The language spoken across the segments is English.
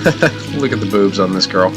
Look at the boobs on this girl.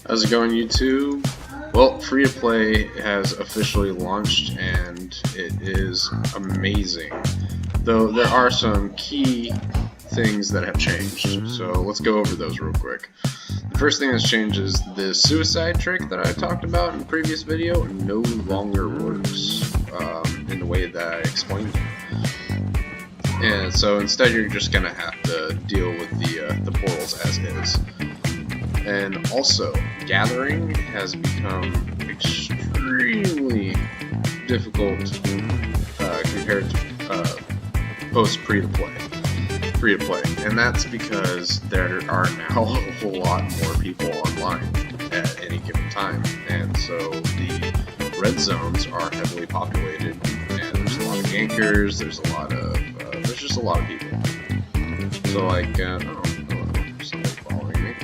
How's it going, YouTube? Well, Free to Play has officially launched and it is amazing. Though there are some key things that have changed, so let's go over those real quick. The first thing that's changed is the suicide trick that I talked about in the previous video no longer works in the way that I explained it. And so instead you're just going to have to deal with the portals as is. And also, gathering has become extremely difficult compared to post free to play, and that's because there are now a whole lot more people online at any given time, and so the red zones are heavily populated, and there's a lot of gankers, there's just a lot of people. So like, somebody following me.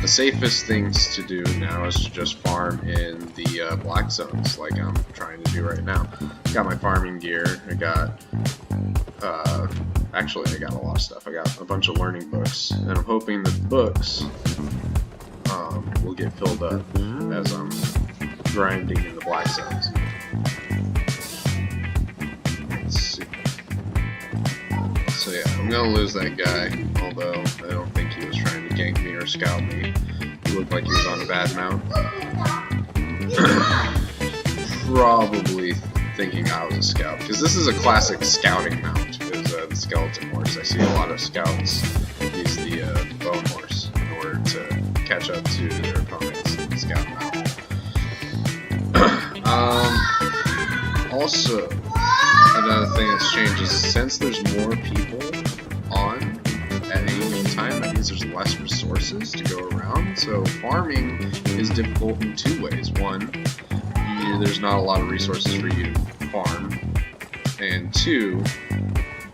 The safest things to do now is to just farm in the black zones, like I'm trying to do right now. Got my farming gear. I got actually I got a lot of stuff. I got a bunch of learning books, and I'm hoping that the books will get filled up as I'm grinding in the black zones. So yeah, I'm gonna lose that guy, although I don't think he was trying to gank me or scout me. He looked like he was on a bad mount. Probably thinking I was a scout, because this is a classic scouting mount, is the skeleton horse. I see a lot of scouts use the bone horse in order to catch up to their opponent's scout mount. Also, another thing that's changed is since there's more people on at any given time, that means there's less resources to go around. So farming is difficult in two ways. One, there's not a lot of resources for you to farm, and two,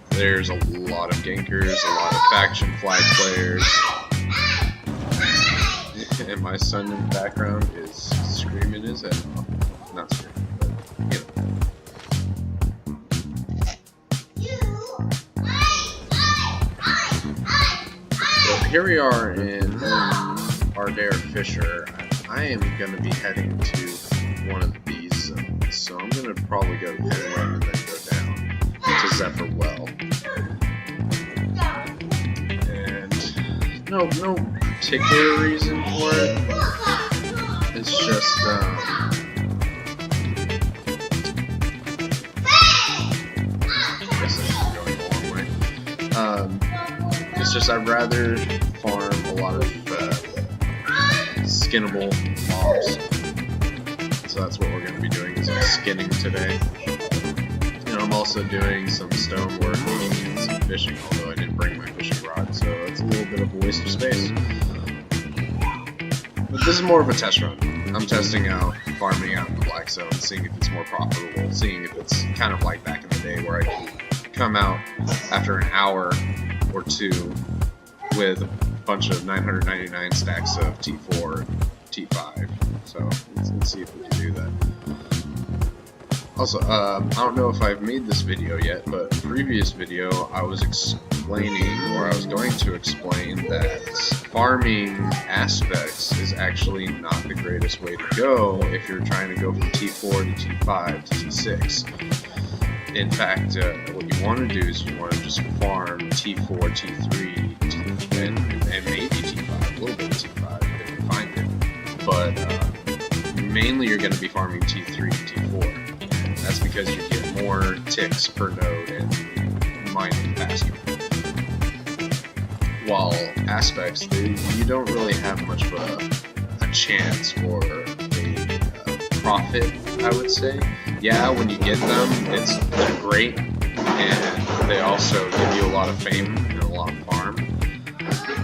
there's a lot of gankers, a lot of faction flag players, and my son in the background is screaming his head off. Not screaming, but you know. Here we are in Ardare Fisher. I am going to be heading to one of these zones, so I'm going to probably go to Penland and then go down to Zephyr Well. And no particular reason for it. It's just I guess I'm going the wrong way. It's just I'd rather farm a lot of skinnable mobs. So that's what we're going to be doing, is skinning today. And I'm also doing some stone working and some fishing, although I didn't bring my fishing rod, so it's a little bit of a waste of space. But this is more of a test run. I'm testing out farming out in the black zone, seeing if it's more profitable, seeing if it's kind of like back in the day where I can come out after an hour or two with a bunch of 999 stacks of T4, T5. So let's see if we can do that. Also, I don't know if I've made this video yet, but in the previous video I was explaining, or I was going to explain, that farming aspects is actually not the greatest way to go if you're trying to go from T4 to T5 to T6. In fact, what you want to do is you want to just farm T4, T3, and maybe T5, a little bit of T5 if you find it. But mainly you're going to be farming T3 and T4. And that's because you get more ticks per node and mining faster. While aspects, you don't really have much of a chance or a profit, I would say. Yeah, when you get them, they're great, and they also give you a lot of fame and a lot of farm.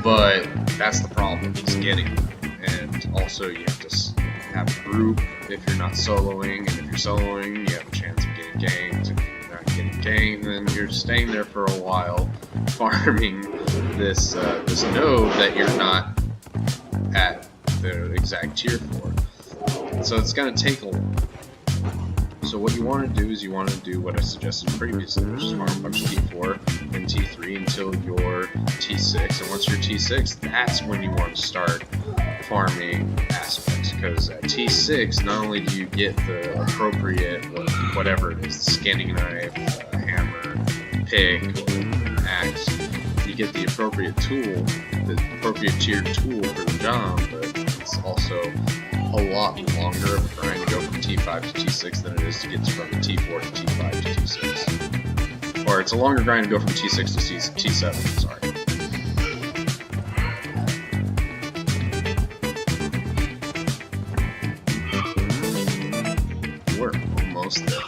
But that's the problem, is getting them. And also you have to have a group if you're not soloing, and if you're soloing, you have a chance of getting ganked. If you're not getting ganked, then you're staying there for a while, farming this node that you're not at the exact tier for. So it's going to take a while. So what you want to do is you want to do what I suggested previously, which is farm a bunch of T4 and T3 until you're T6, and once you're T6, that's when you want to start farming aspects, because at T6, not only do you get the appropriate, whatever it is, the scanning knife, hammer, pick, or axe, you get the appropriate tool, the appropriate tiered tool for the job, but it's also a lot longer of a grind to go from T5 to T6 than it is to get from T4 to T5 to T6. Or it's a longer grind to go from T6 to T7, sorry. We're almost there.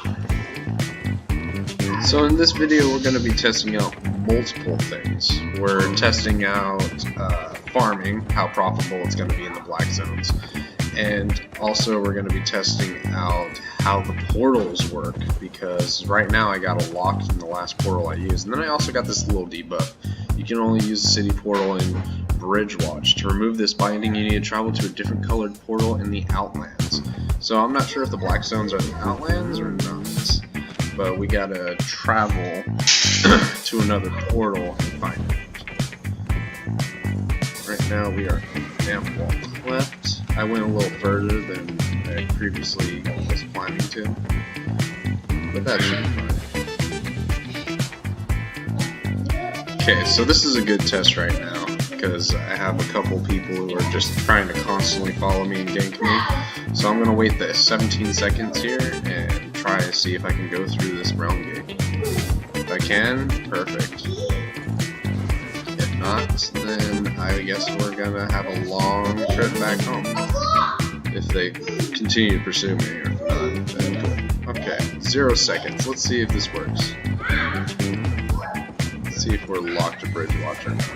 So in this video we're going to be testing out multiple things. We're testing out farming, how profitable it's going to be in the black zones. And also we're going to be testing out how the portals work, because right now I got a lock in the last portal I used, and then I also got this little debuff. You can only use the city portal in Bridge Watch. To remove this binding, you need to travel to a different colored portal in the Outlands. So I'm not sure if the black zones are the Outlands or not, but we gotta travel to another portal and find it. Right now we are in Damp Wall Cleft. I went a little further than I previously was planning to, but that should be fine. Okay, so this is a good test right now, because I have a couple people who are just trying to constantly follow me and gank me, so I'm going to wait the 17 seconds here and try to see if I can go through this realm gate. If I can, perfect. If not, then I guess we're gonna have a long trip back home. If they continue to pursue me, or if not, then cool. Okay, 0 seconds. Let's see if this works. Let's see if we're locked to Bridge Watch or not.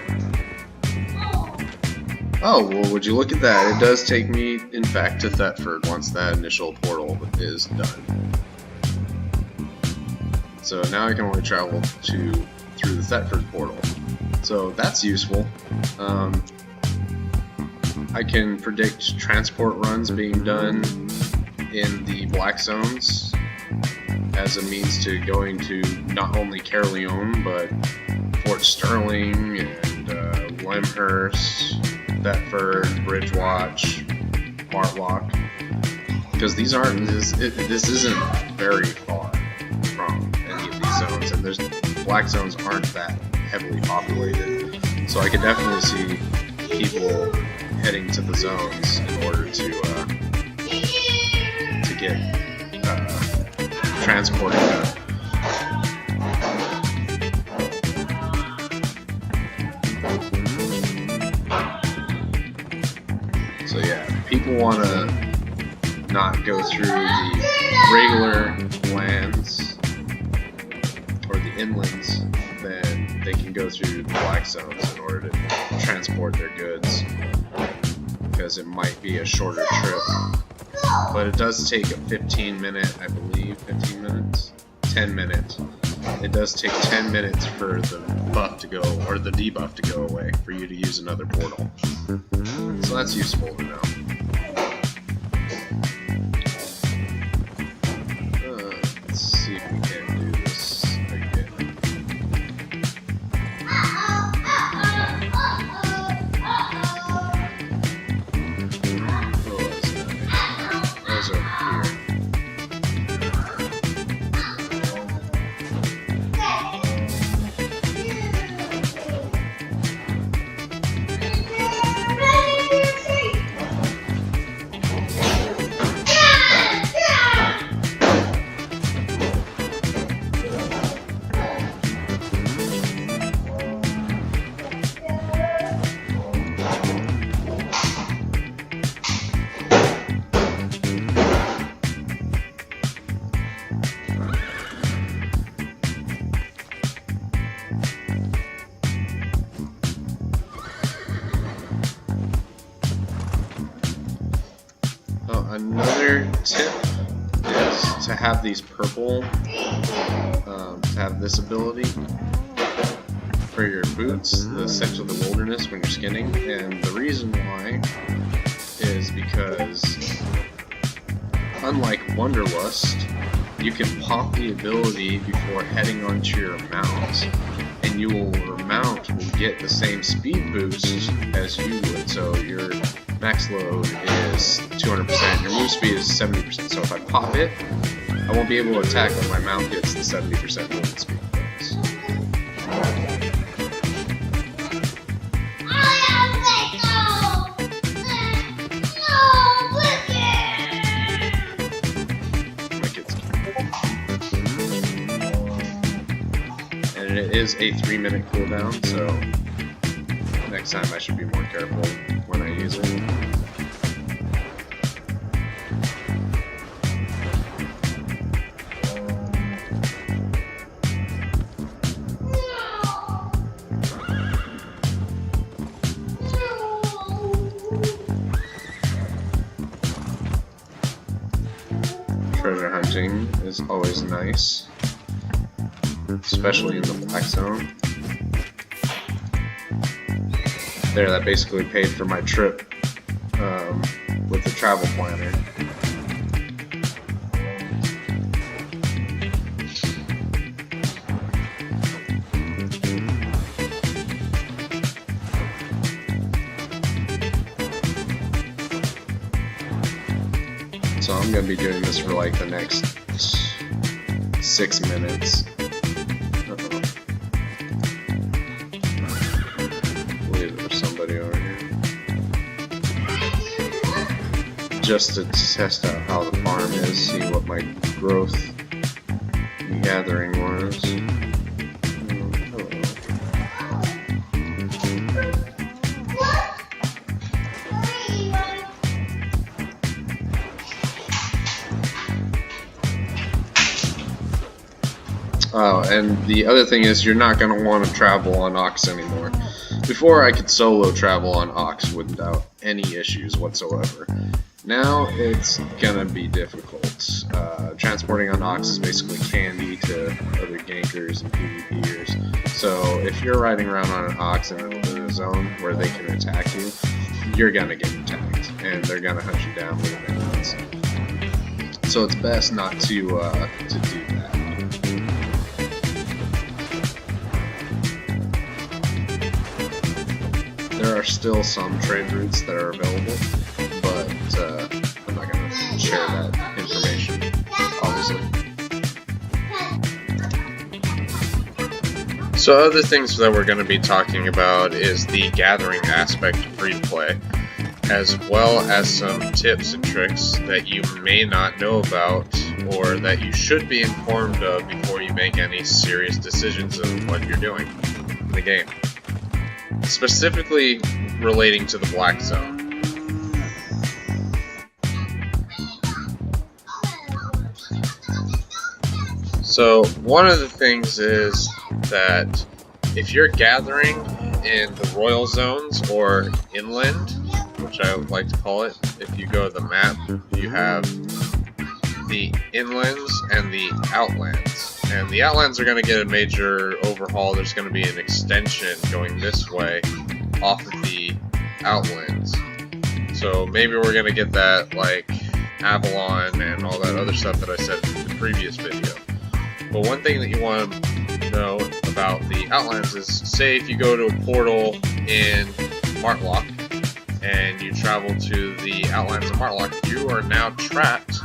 Oh, well, would you look at that? It does take me, in fact, to Thetford once that initial portal is done. So now I can only travel through the Thetford portal. So that's useful. I can predict transport runs being done in the black zones as a means to going to not only Caerleon, but Fort Sterling and Lemhurst, Thetford, Bridgewatch, Martlock, because these aren't this isn't very far from any of these zones, and there's black zones aren't that heavily populated, so I could definitely see people heading to the zones in order to get transporting them. So yeah, if people want to not go through the regular lands or the inlands, then they can go through the black zones in order to transport their goods, because it might be a shorter trip. But it does take a 15-minute, I believe, 15 minutes? 10 minutes. It does take 10 minutes for the buff to go, or the debuff to go away, for you to use another portal. So that's useful to know. Let's see if we can do this again. Those over here. Another tip is to have these purple, to have this ability for your boots, the Sex of the Wilderness when you're skinning, and the reason why is because unlike Wanderlust, you can pop the ability before heading onto your mount, and your mount will get the same speed boost as you would. So your max load is 200%, your move speed is 70%. So if I pop it, I won't be able to attack when my mount gets the 70% movement speed bonus. And it is a 3-minute cooldown, so next time I should be more careful when I use it. Treasure hunting is always nice, especially in the black zone. There, that basically paid for my trip with the travel planner. So I'm going to be doing this for like the next 6 minutes. I believe there's somebody over here. Just to test out how the farm is, see what my growth gathering was. Oh, and the other thing is you're not going to want to travel on Ox anymore. Before I could solo travel on Ox without any issues whatsoever. Now it's going to be difficult. Transporting on Ox is basically candy to other gankers and PvPers. So if you're riding around on an Ox in a zone where they can attack you, you're going to get attacked. And they're going to hunt you down with minions. So it's best not to do that. There are still some trade routes that are available, but I'm not going to share that information, obviously. So other things that we're going to be talking about is the gathering aspect of free-to-play, as well as some tips and tricks that you may not know about or that you should be informed of before you make any serious decisions of what you're doing in the game. Specifically relating to the black zone. So one of the things is that if you're gathering in the royal zones or inland, which I would like to call it, if you go to the map, you have the inlands and the outlands. And the outlands are going to get a major overhaul. There's going to be an extension going this way off of the outlands. So maybe we're going to get that like Avalon and all that other stuff that I said in the previous video. But one thing that you want to know about the outlands is, say if you go to a portal in Martlock and you travel to the outlands of Martlock, you are now trapped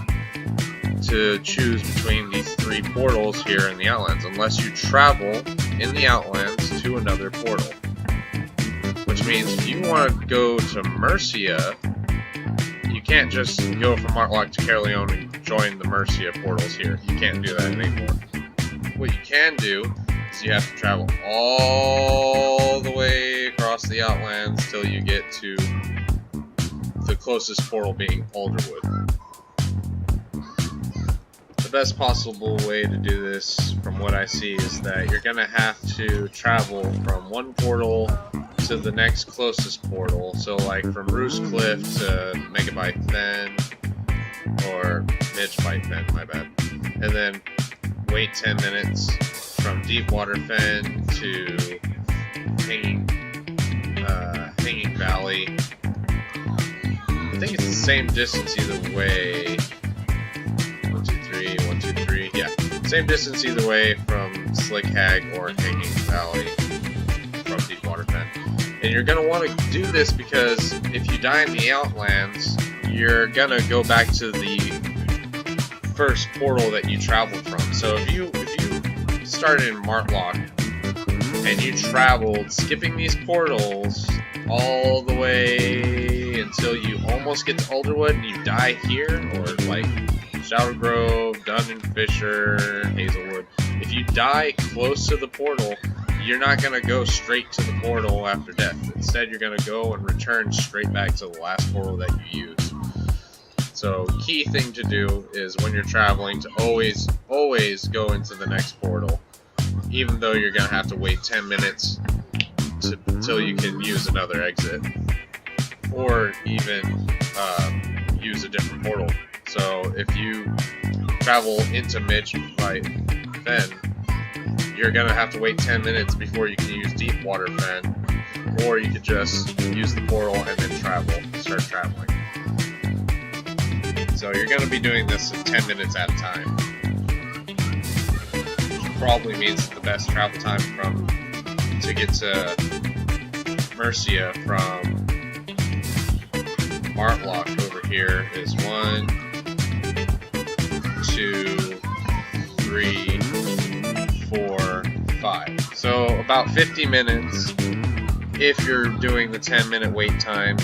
to choose between these 3 portals here in the outlands, unless you travel in the outlands to another portal. Which means if you want to go to Mercia, you can't just go from Martlock to Caerleon and join the Mercia portals here. You can't do that anymore. What you can do is you have to travel all the way across the outlands till you get to the closest portal being Alderwood. The best possible way to do this, from what I see, is that you're going to have to travel from one portal to the next closest portal. So like from Roostcliff to Megabyte Fen, Midge Fight Fen, my bad. And then wait 10 minutes from Deepwater Fen to Hanging Valley. I think it's the same distance either way. 1, 2, 3, 1, 2, 3. Yeah, same distance either way from Slick Hag or Hanging Valley from Deepwater Fen. And you're gonna want to do this because if you die in the Outlands, you're gonna go back to the first portal that you traveled from. So if you started in Martlock and you traveled skipping these portals all the way until you almost get to Alderwood and you die here, or like Shadow Grove, Dungeon Fisher, Hazelwood, if you die close to the portal, you're not going to go straight to the portal after death. Instead, you're going to go and return straight back to the last portal that you used. So, key thing to do is when you're traveling to always go into the next portal, even though you're going to have to wait 10 minutes until you can use another exit, or even use a different portal. So, if you travel into Midge Fight Fen, you're going to have to wait 10 minutes before you can use Deepwater Fen, or you could just use the portal and then start traveling. So you're going to be doing this in 10 minutes at a time, which probably means the best travel time to get to Mercia from Martlock over here is 1, 2, 3, 4, 5. So about 50 minutes if you're doing the 10-minute wait time.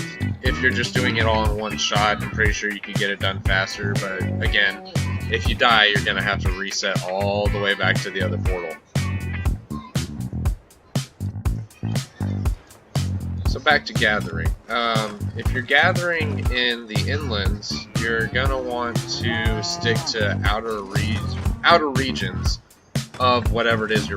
If you're just doing it all in one shot, I'm pretty sure you can get it done faster, but again, if you die, you're going to have to reset all the way back to the other portal. So back to gathering. If you're gathering in the inlands, you're going to want to stick to outer regions of whatever it is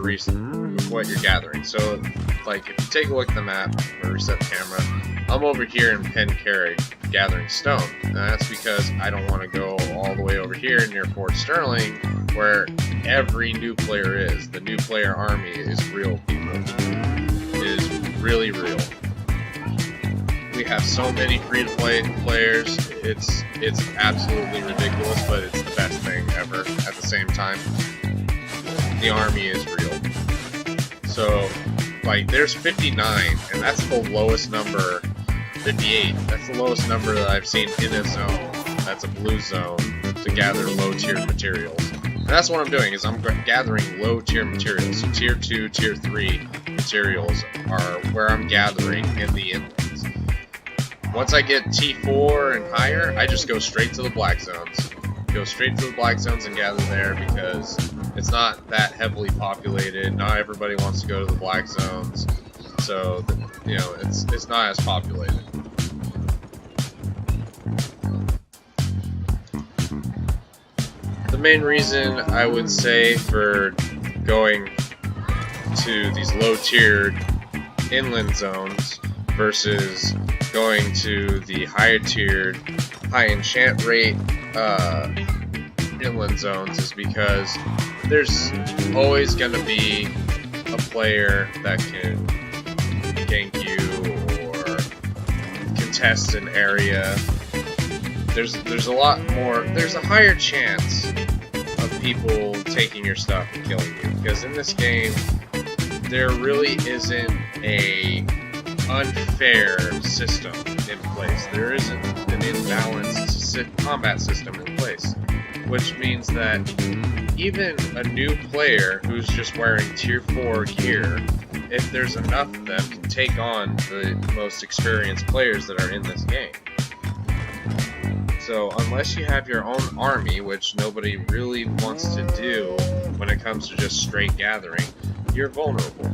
what you're gathering. So, like, if you take a look at the map, or reset the camera, I'm over here in Pencarrig gathering stone. And that's because I don't want to go all the way over here near Fort Sterling, where every new player is. The new player army is real, people. It is really real. We have so many free-to-play players. It's absolutely ridiculous, but it's the best thing ever at the same time. The army is real. So, like, there's 59, and that's the lowest number. 58, that's the lowest number that I've seen in a zone. That's a blue zone to gather low-tiered materials. And that's what I'm doing, is I'm gathering low-tier materials. So tier 2, tier 3 materials are where I'm gathering in the inlands. Once I get T4 and higher, I just go straight to the black zones. Go straight to the black zones and gather there because it's not that heavily populated. Not everybody wants to go to the black zones, so you know it's not as populated. The main reason I would say for going to these low-tiered inland zones versus going to the higher-tiered, high enchant rate inland zones is because there's always going to be a player that can gank you or contest an area. There's a lot more. There's a higher chance of people taking your stuff and killing you, because in this game there really isn't a unfair system in place. There isn't an imbalanced combat system in place, which means that even a new player who's just wearing tier 4 gear, if there's enough of them, can take on the most experienced players that are in this game. So unless you have your own army, which nobody really wants to do when it comes to just straight gathering, you're vulnerable.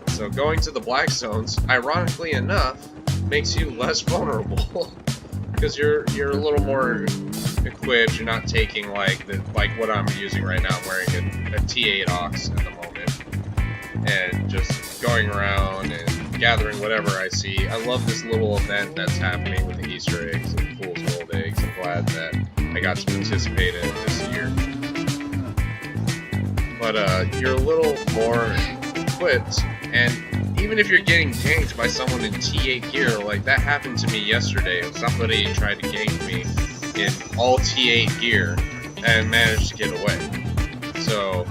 So going to the black zones, ironically enough, makes you less vulnerable because you're a little more equipped. You're not taking like what I'm using right now. I'm wearing a T8 Ox at the moment, and just going around and gathering whatever I see. I love this little event that's happening with the Easter eggs and Fool's Gold eggs. I'm glad that I got to participate in this year. But you're a little more equipped, and even if you're getting ganked by someone in T8 gear, like that happened to me yesterday. Somebody tried to gank me in all T8 gear and managed to get away. So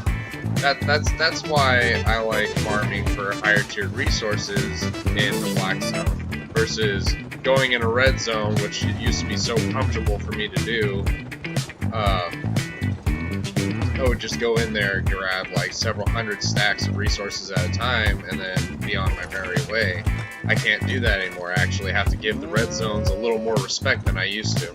that's why I like farming for higher tiered resources in the black zone versus going in a red zone, which it used to be so comfortable for me to do. I would just go in there and grab like several hundred stacks of resources at a time and then be on my merry way. I can't do that anymore. I actually have to give the red zones a little more respect than I used to.